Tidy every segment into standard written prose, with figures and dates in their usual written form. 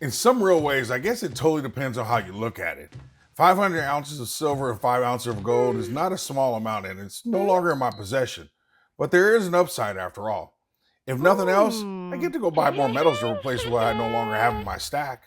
In some real ways, I guess it totally depends on how you look at it. 500 ounces of silver and 5 ounces of gold is not a small amount, and it's no longer in my possession. But there is an upside after all. If nothing else, I get to go buy more metals to replace what I no longer have in my stack.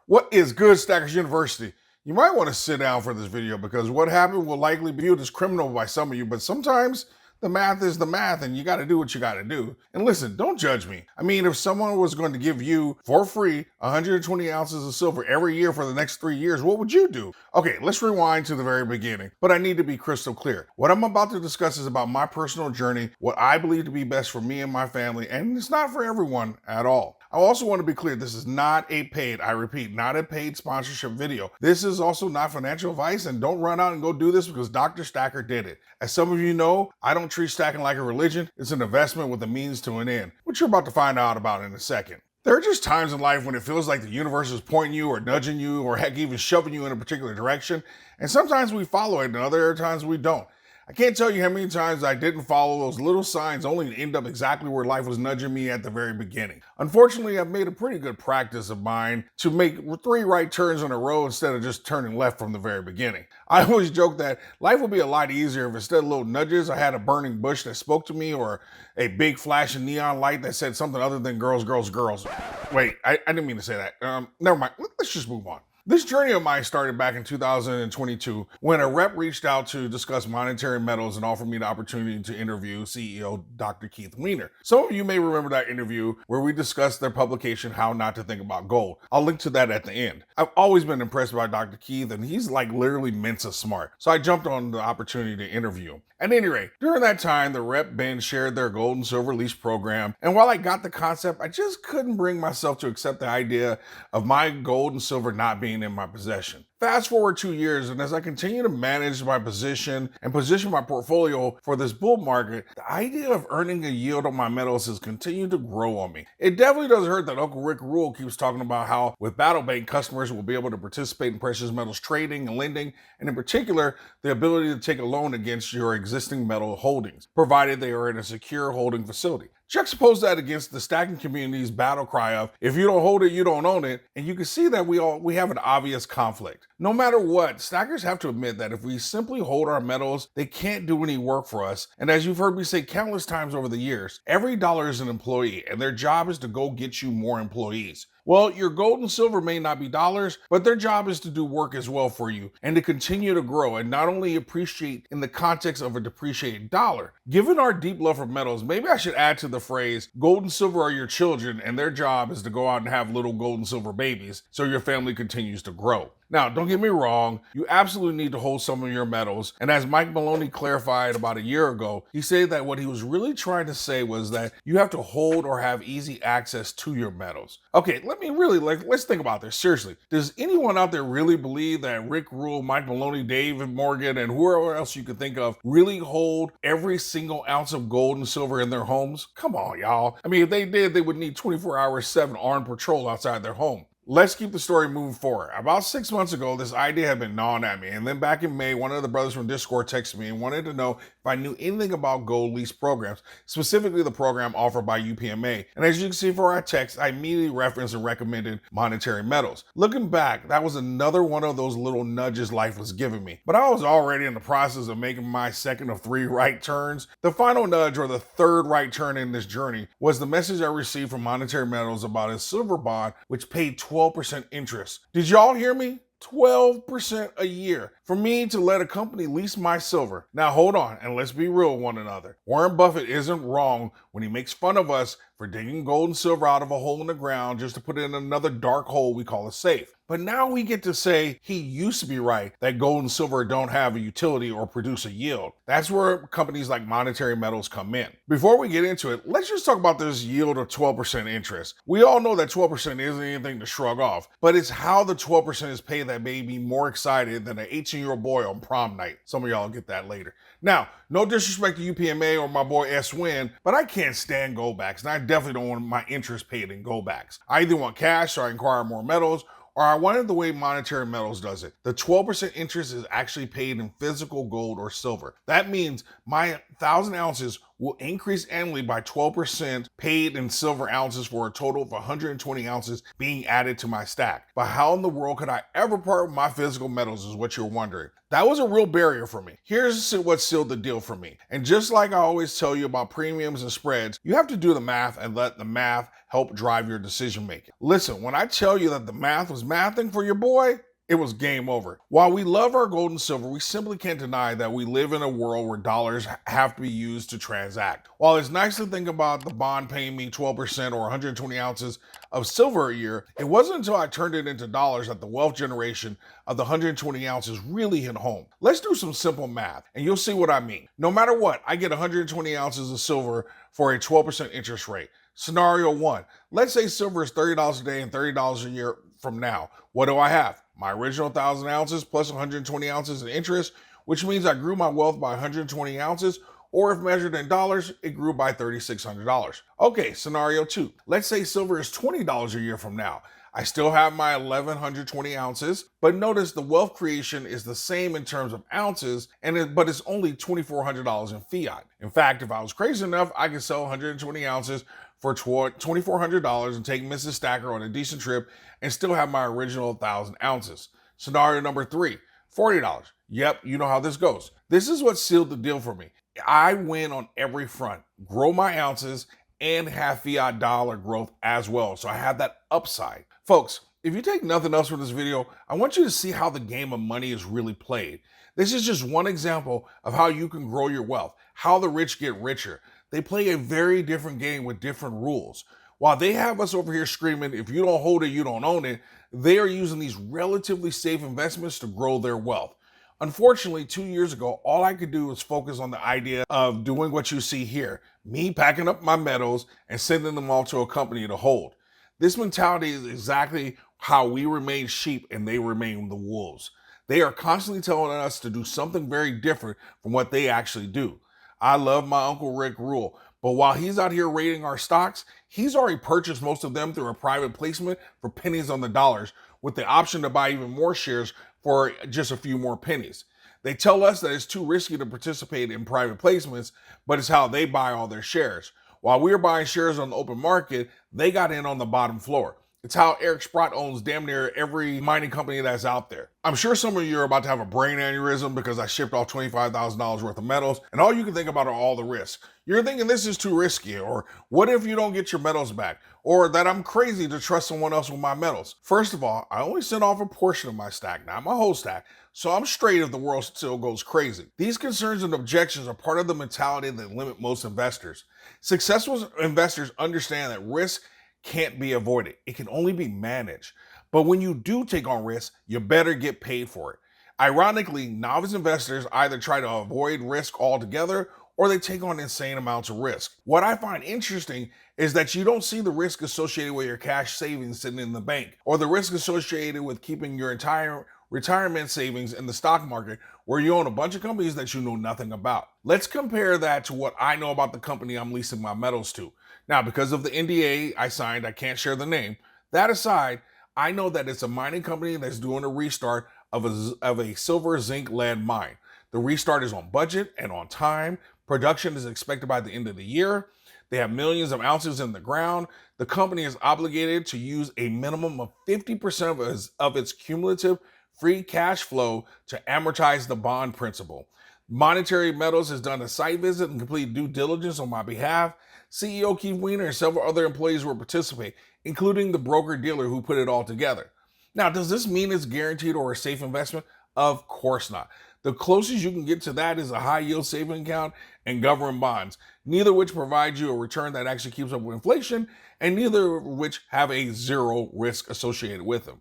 What is good, Stackers University? You might want to sit down for this video because what happened will likely be viewed as criminal by some of you, but sometimes the math is the math and you got to do what you got to do. And listen, don't judge me. I mean, if someone was going to give you for free 120 ounces of silver every year for the next 3 years, what would you do? Okay, let's rewind to the very beginning, but I need to be crystal clear. What I'm about to discuss is about my personal journey, what I believe to be best for me and my family, and it's not for everyone at all. I also want to be clear, this is not a paid, I repeat, not a paid sponsorship video. This is also not financial advice, and don't run out and go do this because Dr. Stacker did it. As some of you know, I don't treat stacking like a religion. It's an investment with a means to an end, which you're about to find out about in a second. There are just times in life when it feels like the universe is pointing you or nudging you or heck, even shoving you in a particular direction, and sometimes we follow it and other times we don't. I can't tell you how many times I didn't follow those little signs only to end up exactly where life was nudging me at the very beginning. Unfortunately, I've made a pretty good practice of mine to make 3 right turns in a row instead of just turning left from the very beginning. I always joke that life would be a lot easier if instead of little nudges, I had a burning bush that spoke to me or a big flashing neon light that said something other than girls, girls, girls. Wait, I didn't mean to say that. Never mind. Let's just move on. This journey of mine started back in 2022 when a rep reached out to discuss monetary metals and offered me the opportunity to interview CEO Dr. Keith Weiner. Some of you may remember that interview where we discussed their publication, How Not to Think About Gold. I'll link to that at the end. I've always been impressed by Dr. Keith, and he's like literally Mensa smart. So I jumped on the opportunity to interview him. At any rate, during that time, the rep Ben shared their gold and silver lease program, and while I got the concept, I just couldn't bring myself to accept the idea of my gold and silver not being in my possession. Fast forward 2 years, and as I continue to manage my position and position my portfolio for this bull market, the idea of earning a yield on my metals has continued to grow on me. It definitely doesn't hurt that Uncle Rick Rule keeps talking about how with Battle Bank, customers will be able to participate in precious metals trading and lending, and in particular, the ability to take a loan against your existing metal holdings, provided they are in a secure holding facility. Juxtapose that against the stacking community's battle cry of, if you don't hold it, you don't own it, and you can see that we have an obvious conflict. No matter what, stackers have to admit that if we simply hold our metals, they can't do any work for us, and as you've heard me say countless times over the years, every dollar is an employee, and their job is to go get you more employees. Well, your gold and silver may not be dollars, but their job is to do work as well for you and to continue to grow and not only appreciate in the context of a depreciated dollar. Given our deep love for metals, maybe I should add to the phrase, gold and silver are your children and their job is to go out and have little gold and silver babies so your family continues to grow. Now, don't get me wrong, you absolutely need to hold some of your metals, and as Mike Maloney clarified about a year ago, he said that what he was really trying to say was that you have to hold or have easy access to your metals. Okay, let's think about this, seriously. Does anyone out there really believe that Rick Rule, Mike Maloney, David Morgan, and whoever else you could think of really hold every single ounce of gold and silver in their homes? Come on, y'all. I mean, if they did, they would need 24 hours, 7 armed patrol outside their home. Let's keep the story moving forward. About 6 months ago, this idea had been gnawing at me. And then back in May, one of the brothers from Discord texted me and wanted to know if I knew anything about gold lease programs, specifically the program offered by UPMA. And as you can see from our text, I immediately referenced and recommended monetary metals. Looking back, that was another one of those little nudges life was giving me. But I was already in the process of making my second of 3 right turns. The final nudge, or the third right turn in this journey, was the message I received from Monetary Metals about a silver bond, which paid 12% interest. Did y'all hear me? 12% a year for me to let a company lease my silver. Now hold on and let's be real with one another. Warren Buffett isn't wrong when he makes fun of us for digging gold and silver out of a hole in the ground just to put it in another dark hole we call a safe. But now we get to say he used to be right that gold and silver don't have a utility or produce a yield. That's where companies like Monetary Metals come in. Before we get into it, let's just talk about this yield of 12% interest. We all know that 12% isn't anything to shrug off, but it's how the 12% is paid that made me more excited than an 18-year-old boy on prom night. Some of y'all will get that later. Now, no disrespect to UPMA or my boy S. Win, but I can't stand goldbacks, and I definitely don't want my interest paid in goldbacks. I either want cash so I can acquire more metals, or I wanted the way Monetary Metals does it. The 12% interest is actually paid in physical gold or silver. That means my 1,000 ounces will increase annually by 12% paid in silver ounces for a total of 120 ounces being added to my stack. But how in the world could I ever part with my physical metals is what you're wondering. That was a real barrier for me. Here's what sealed the deal for me. And just like I always tell you about premiums and spreads, you have to do the math and let the math help drive your decision making. Listen, when I tell you that the math was mathing for your boy, it was game over. While we love our gold and silver, we simply can't deny that we live in a world where dollars have to be used to transact. While it's nice to think about the bond paying me 12% or 120 ounces of silver a year, it wasn't until I turned it into dollars that the wealth generation of the 120 ounces really hit home. Let's do some simple math and you'll see what I mean. No matter what, I get 120 ounces of silver for a 12% interest rate. Scenario one, let's say silver is $30 a day and $30 a year from now. What do I have? My original 1,000 ounces plus 120 ounces in interest, which means I grew my wealth by 120 ounces, or if measured in dollars, it grew by $3,600. Okay, scenario two. Let's say silver is $20 a year from now. I still have my 1,120 ounces, but notice the wealth creation is the same in terms of ounces, but it's only $2,400 in fiat. In fact, if I was crazy enough, I could sell 120 ounces for $2,400 and take Mrs. Stacker on a decent trip and still have my original 1,000 ounces. Scenario number three, $40. Yep, you know how this goes. This is what sealed the deal for me. I win on every front, grow my ounces, and have fiat dollar growth as well. So I have that upside. Folks, if you take nothing else from this video, I want you to see how the game of money is really played. This is just one example of how you can grow your wealth, how the rich get richer. They play a very different game with different rules. While they have us over here screaming, if you don't hold it, you don't own it, they are using these relatively safe investments to grow their wealth. Unfortunately, 2 years ago, all I could do was focus on the idea of doing what you see here, me packing up my metals and sending them off to a company to hold. This mentality is exactly how we remain sheep and they remain the wolves. They are constantly telling us to do something very different from what they actually do. I love my Uncle Rick rule, but while he's out here rating our stocks, he's already purchased most of them through a private placement for pennies on the dollars with the option to buy even more shares for just a few more pennies. They tell us that it's too risky to participate in private placements, but it's how they buy all their shares. While we're buying shares on the open market, they got in on the bottom floor. It's how Eric Sprott owns damn near every mining company that's out there. I'm sure some of you are about to have a brain aneurysm because I shipped off $25,000 worth of metals, and all you can think about are all the risks. You're thinking this is too risky, or what if you don't get your metals back, or that I'm crazy to trust someone else with my metals. First of all, I only sent off a portion of my stack, not my whole stack, so I'm straight if the world still goes crazy. These concerns and objections are part of the mentality that limit most investors. Successful investors understand that risk can't be avoided. It can only be managed. But when you do take on risk, you better get paid for it. Ironically, novice investors either try to avoid risk altogether or they take on insane amounts of risk. What I find interesting is that you don't see the risk associated with your cash savings sitting in the bank or the risk associated with keeping your entire retirement savings in the stock market where you own a bunch of companies that you know nothing about. Let's compare that to what I know about the company I'm leasing my metals to. Now, because of the NDA I signed, I can't share the name. That aside, I know that it's a mining company that's doing a restart of a silver zinc lead mine. The restart is on budget and on time. Production is expected by the end of the year. They have millions of ounces in the ground. The company is obligated to use a minimum of 50% of its cumulative free cash flow to amortize the bond principal. Monetary Metals has done a site visit and complete due diligence on my behalf. CEO Keith Weiner and several other employees will participate, including the broker-dealer who put it all together. Now, does this mean it's guaranteed or a safe investment? Of course not. The closest you can get to that is a high-yield saving account and government bonds, neither of which provide you a return that actually keeps up with inflation, and neither of which have a zero risk associated with them.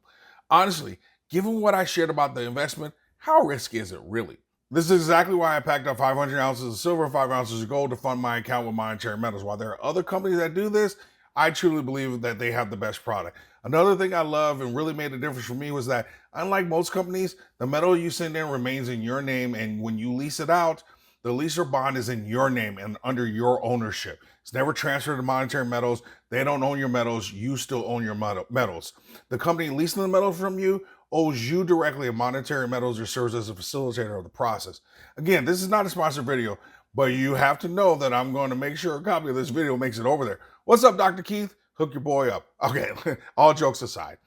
Honestly, given what I shared about the investment, how risky is it really? This is exactly why I packed up 500 ounces of silver, 5 ounces of gold to fund my account with monetary metals. While there are other companies that do this, I truly believe that they have the best product. Another thing I love and really made a difference for me was that, unlike most companies, the metal you send in remains in your name, and when you lease it out, the lease or bond is in your name and under your ownership. It's never transferred to monetary metals. They don't own your metals. You still own your metals. The company leasing the metal from you owes you directly a monetary metals or serves as a facilitator of the process. Again, this is not a sponsored video, but you have to know that I'm going to make sure a copy of this video makes it over there. What's up, Dr. Keith? Hook your boy up. Okay, all jokes aside.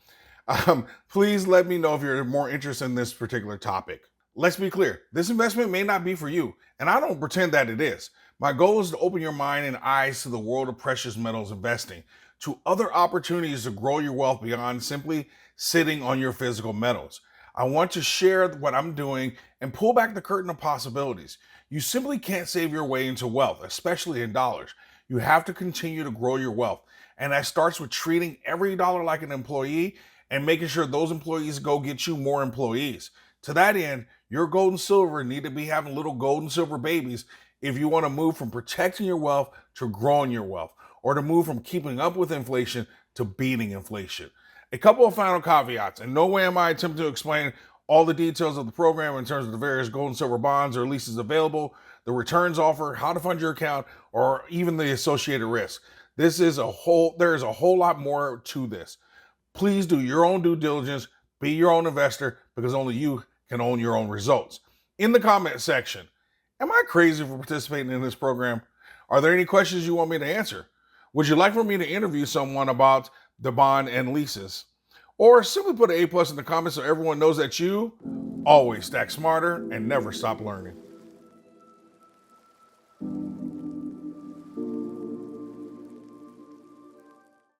Please let me know if you're more interested in this particular topic. Let's be clear, this investment may not be for you, and I don't pretend that it is. My goal is to open your mind and eyes to the world of precious metals investing, to other opportunities to grow your wealth beyond simply sitting on your physical metals. I want to share what I'm doing and pull back the curtain of possibilities. You simply can't save your way into wealth, especially in dollars. You have to continue to grow your wealth, and that starts with treating every dollar like an employee and making sure those employees go get you more employees. To that end, your gold and silver need to be having little gold and silver babies if you want to move from protecting your wealth to growing your wealth, or to move from keeping up with inflation to beating inflation. A couple of final caveats. In no way am I attempting to explain all the details of the program in terms of the various gold and silver bonds or leases available, the returns offered, how to fund your account, or even the associated risk. There is a whole lot more to this. Please do your own due diligence, be your own investor, because only you can own your own results. In the comment section, am I crazy for participating in this program? Are there any questions you want me to answer? Would you like for me to interview someone about the bond and leases? Or simply put an A+ in the comments so everyone knows that you always stack smarter and never stop learning.